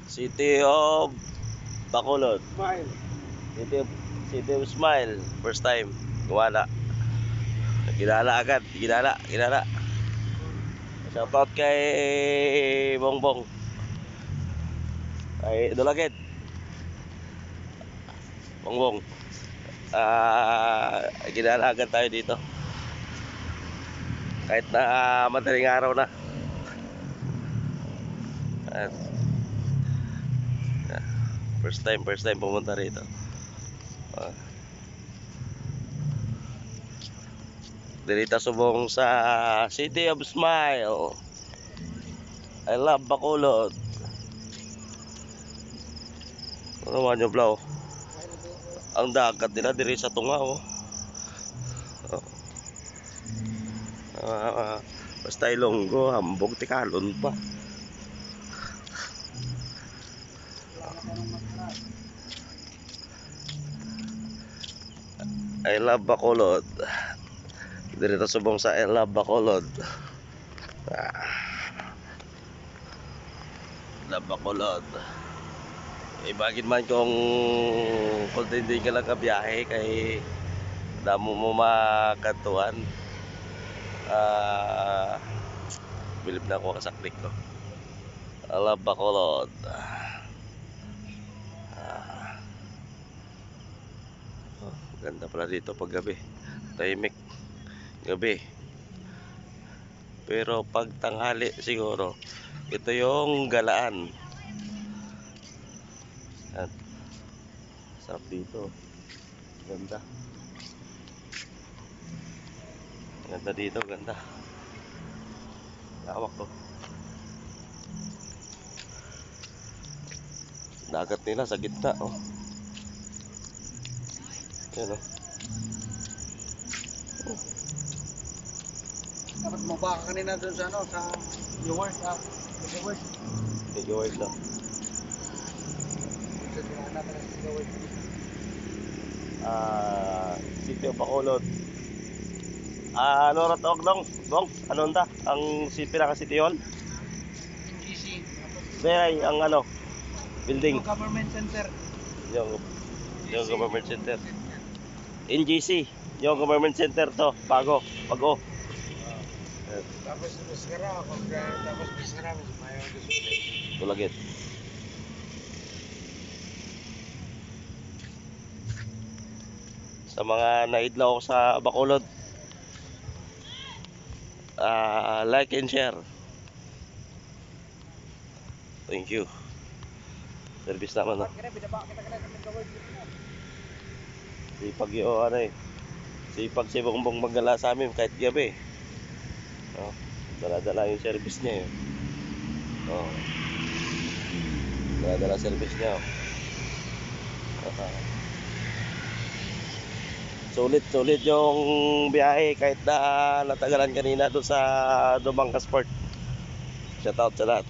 City of Bacolod. Smile. City of Smile. First time. Gumala. Ginala agad. Ginala. Shoutout kay Bongbong. Ay Dulagit. Bongbong. Ginala agad tayo dito. Kahit na madaling araw na. First time pumunta rito. Dirita subong sa City of Smile. I love Bacolod. Ano naman yung blow? Ang dagat nila diri sa tunga oh. Basta Ilonggo, hambog tikalon pa. I love Bacolod. Dirito subong sa I love Bacolod. Love Bacolod. Ibagin man kung hindi ka lang kabiyahe kay damo mo makatuan. Bilib na ako kasaklik ko. I love Bacolod. Ganda pala dito pag gabi. Tahimik gabi. Pero pag tanghali siguro ito yung galaan. At sarap dito. Ganda. Ganda dito, ganda. Lawak to. Dagat nila sa gitna oh. Yan oh. Dapat mo ba kanina doon sa ano, sa viewers, viewers. Viewers lang. Sa tinanap na sa viewers. City of Bacolod. Ano ra tawag dong? Dong, ano ta? Ang pinaka-city hall? NGC. Beray, ang ano? Building. Government Center. Yung government center. NGC. Yung government center to. Bago. Tapos Bisara, tapos Bisara, mas mayo doon. Tulagit. Sa mga naidlaw ko sa Bacolod, like and share. Thank you. Service naman no. Sipag yung ano eh. Sipag si Bongbong magdala sa amin kahit gabi. Oh, dala-dala yung service niya yun. Oh. Dala-dala service niya. Sulit yung biyahe kahit na natagalan kanina doon sa Dumangkas Port. Shout out sa lahat.